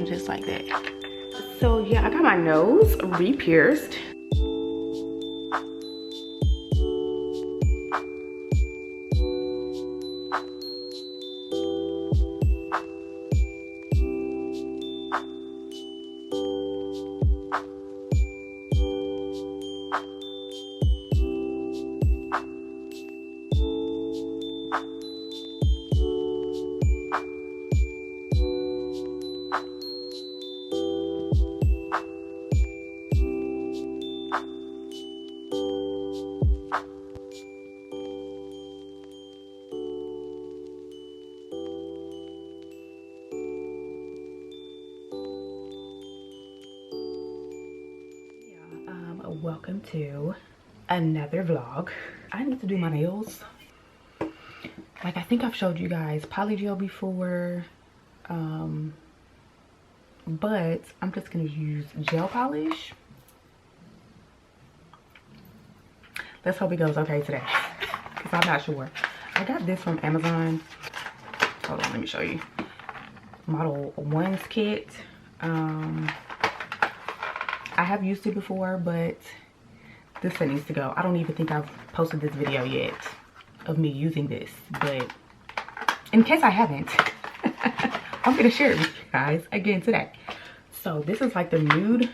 just like that. So yeah, I got my nose re-pierced. Welcome to another vlog. I need to do my nails. Like, I think I've showed you guys polygel before, but I'm just gonna use gel polish. Let's hope it goes okay today, because I'm not sure. I got this from Amazon. Hold on, let me show you. Model 1's kit. I have used it before, but this one needs to go. I don't even think I've posted this video yet of me using this, but in case I haven't, I'm gonna share it with you guys again today. So this is like the nude,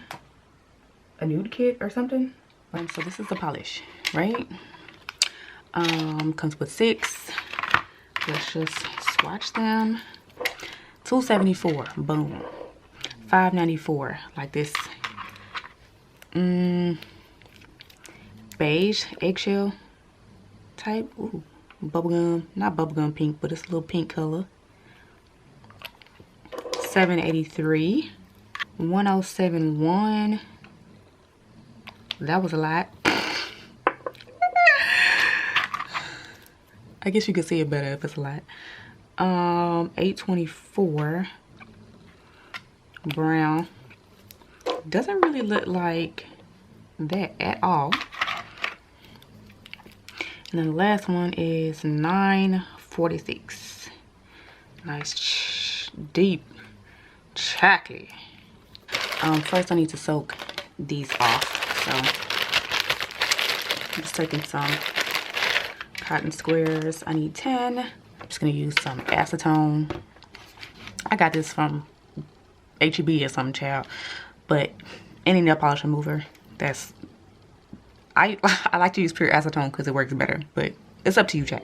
a nude kit or something. So this is the polish, right? Comes with 6. Let's just swatch them. $2.74, boom. $5.94, like this. Beige eggshell type. Ooh, bubblegum, not bubblegum pink, but it's a little pink color. $7.83. 1071. That was a lot. I guess you could see it better if it's a lot. $8.24. Brown. Doesn't really look like that at all. And then the last one is $9.46. Nice deep chocolate. First I need to soak these off. So I'm just taking some cotton squares. I need 10. I'm just gonna use some acetone. I got this from HEB or something, child. But any nail polish remover, that's I like to use pure acetone because it works better, but it's up to you, chat.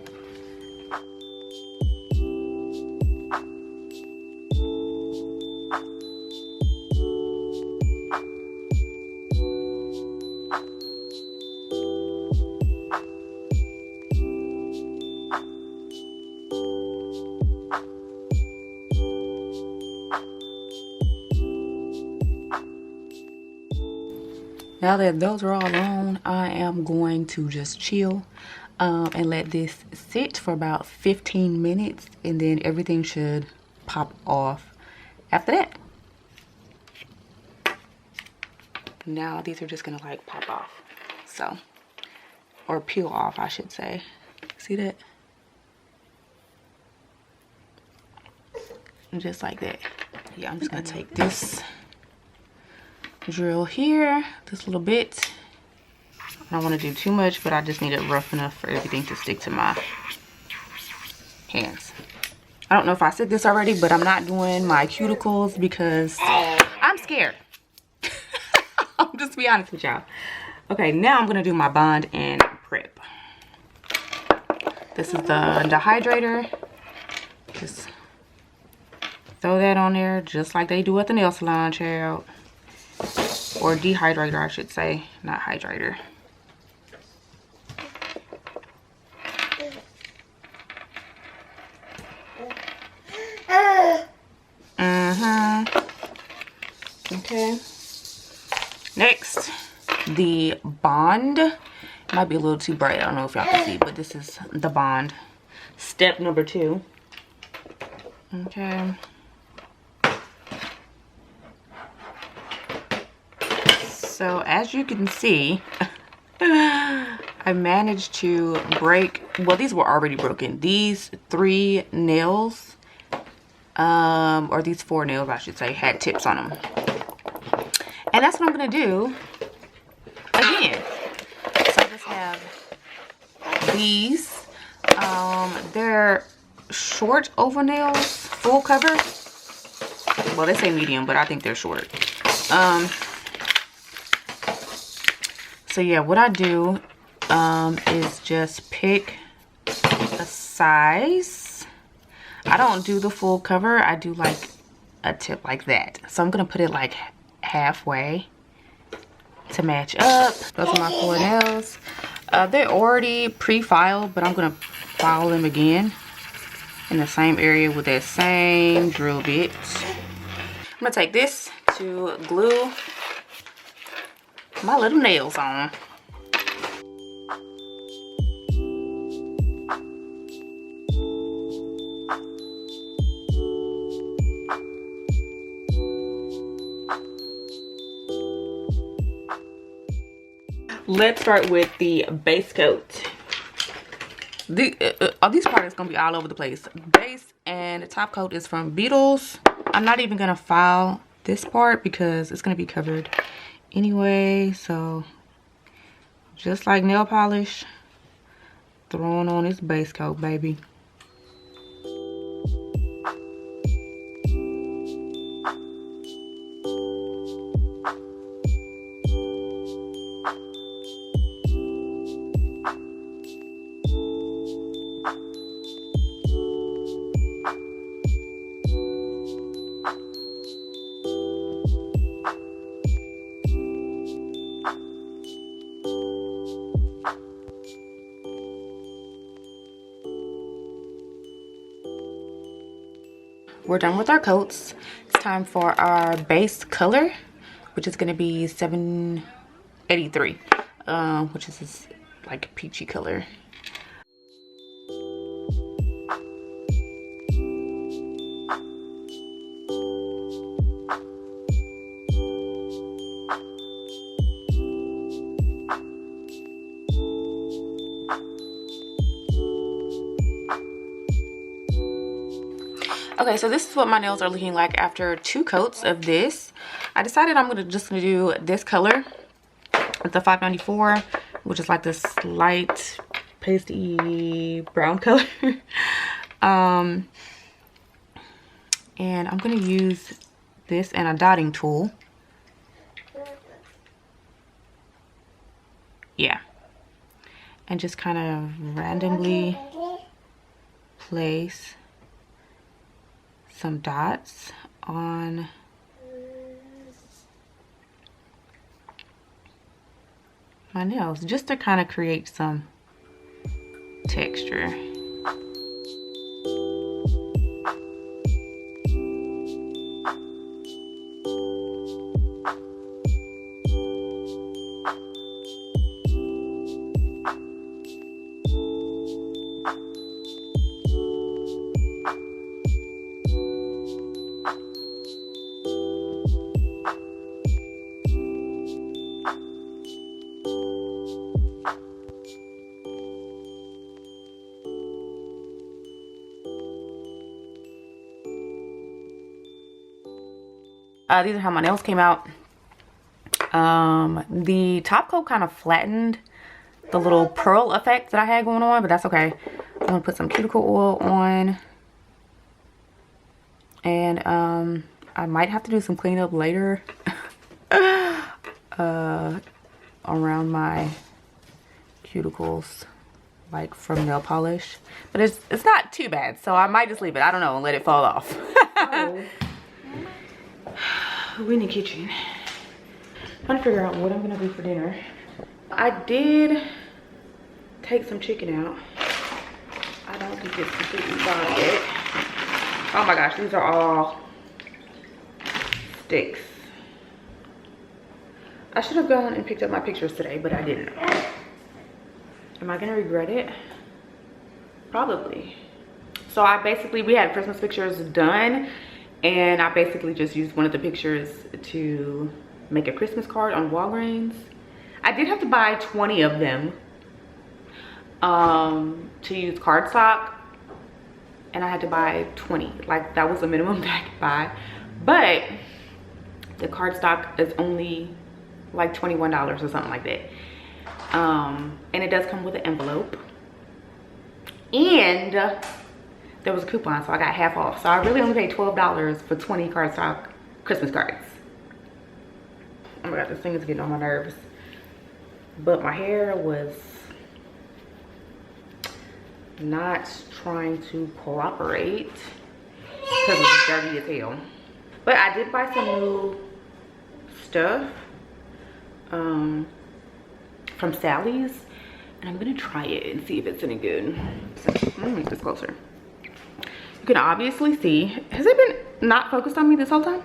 Now that those are all on, I am going to just chill and let this sit for about 15 minutes, and then everything should pop off after that. Now these are just gonna like pop off, so, or peel off, I should say. See that? Just like that. Yeah, I'm just gonna take this drill here, this little bit. I don't want to do too much, but I just need it rough enough for everything to stick to my hands. I don't know if I said this already, but I'm not doing my cuticles because I'm scared. I'll just be honest with y'all. Okay, now I'm gonna do my bond and prep. This is the dehydrator. Just throw that on there just like they do at the nail salon, child. Or dehydrator, I should say, not hydrator. Okay. Next, the bond. It might be a little too bright. I don't know if y'all can see, but this is the bond. Step number 2. Okay. So as you can see, I managed to break, well, these were already broken. These 3 nails or these 4 nails I should say, had tips on them. And that's what I'm gonna do again. So I just have these. They're short oval nails, full cover. Well, they say medium, but I think they're short. So yeah, what I do is just pick a size. I don't do the full cover. I do like a tip like that. So I'm gonna put it like halfway to match up. Those are my 4 nails. They're already pre-filed, but I'm gonna file them again in the same area with that same drill bit. I'm gonna take this to glue my little nails on. Let's start with the base coat. These products gonna be all over the place. Base and the top coat is from Beetles. I'm not even gonna file this part because it's gonna be covered anyway. So just like nail polish, throwing on this base coat, baby. We're done with our coats. It's time for our base color, which is going to be 783, which is this like peachy color. Okay, so this is what my nails are looking like after 2 coats of this. I decided I'm just gonna do this color with the 594, which is like this light pasty brown color. And I'm gonna use this and a dotting tool. Yeah, and just kind of randomly place some dots on my nails just to kind of create some texture. These are how my nails came out. The top coat kind of flattened the little pearl effect that I had going on, but that's okay. I'm gonna put some cuticle oil on, and I might have to do some cleanup later around my cuticles, like from nail polish, but it's not too bad, so I might just leave it, I don't know, and let it fall off. Oh. We're in the kitchen. I'm trying to figure out what I'm gonna do for dinner. I did take some chicken out. I don't think it's completely gone yet. Oh my gosh, these are all sticks. I should have gone and picked up my pictures today, but I didn't. Am I gonna regret it? Probably. So we had Christmas pictures done, and I basically just used one of the pictures to make a Christmas card on Walgreens. I did have to buy 20 of them to use cardstock, and I had to buy 20. Like that was the minimum that I could buy. But the cardstock is only like $21 or something like that. And it does come with an envelope. And there was a coupon, so I got half off. So I really only paid $12 for 20 cardstock Christmas cards. Oh my god, this thing is getting on my nerves. But my hair was not trying to cooperate because it's dirty as hell. But I did buy some new stuff from Sally's, and I'm gonna try it and see if it's any good. So, let me make this closer. You can obviously see, has it been not focused on me this whole time?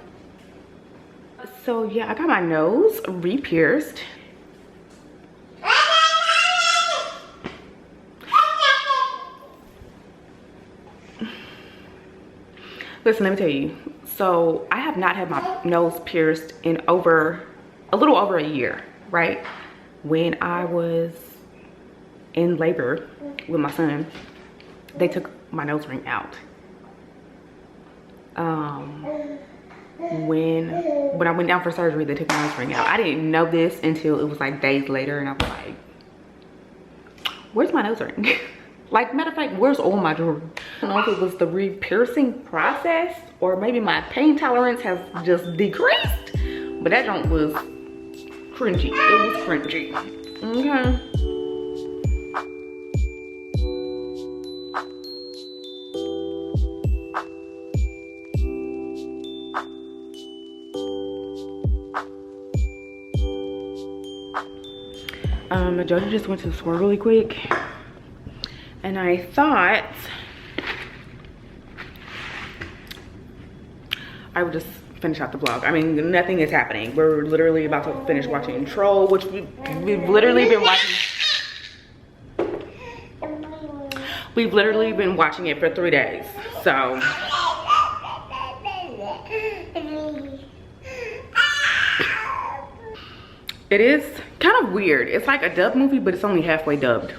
So yeah, I got my nose re-pierced. Listen, let me tell you. So I have not had my nose pierced in a little over a year, right? When I was in labor with my son, they took my nose ring out. When I went down for surgery, they took my nose ring out. I didn't know this until it was like days later, and I was like, where's my nose ring? Like, matter of fact, where's all my jewelry? I don't know if it was the re-piercing process or maybe my pain tolerance has just decreased, but that junk was cringy. It was cringy. Okay. Jody just went to the store really quick, and I thought I would just finish out the vlog. I mean, nothing is happening. We're literally about to finish watching Troll, which we've literally been watching. We've literally been watching it for 3 days. So it is kind of weird. It's like a dub movie, but it's only halfway dubbed.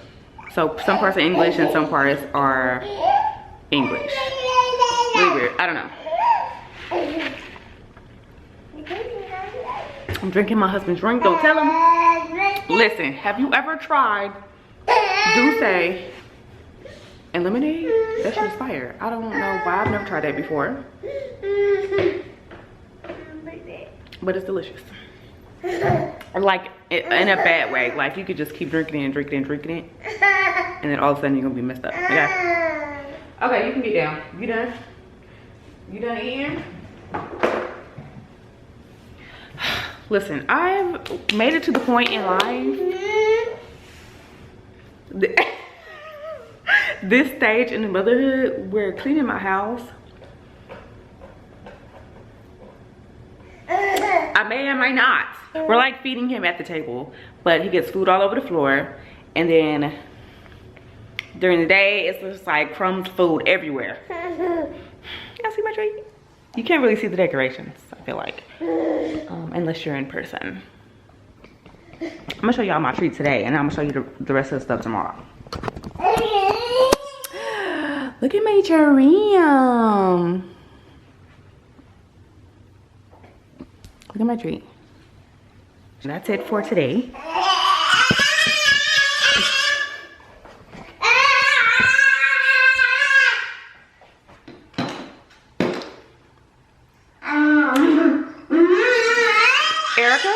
So some parts are English and some parts are English. Really weird. I don't know. I'm drinking my husband's drink. Don't tell him. Listen, have you ever tried Douce and lemonade? That shit is fire. I don't know why. I've never tried that before, but it's delicious. Like in a bad way. Like you could just keep drinking it and drinking it and drinking it, and then all of a sudden you're gonna be messed up. Okay. Okay, you can get down. You done? You done eating? Listen, I've made it to the point in life, this stage in the motherhood, where cleaning my house, I may or may not. We're like feeding him at the table, but he gets food all over the floor, and then during the day it's just like crumbs, food everywhere. Y'all see my tree? You can't really see the decorations, I feel like, unless you're in person. I'm gonna show y'all my tree today, and I'm gonna show you the rest of the stuff tomorrow. Look at my terrarium. Look at my tree. And that's it for today. Erica,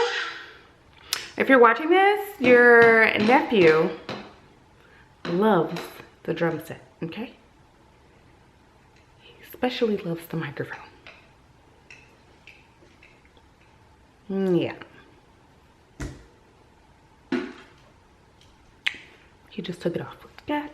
if you're watching this, your nephew loves the drum set, okay? He especially loves the microphone. Yeah. He just took it off. God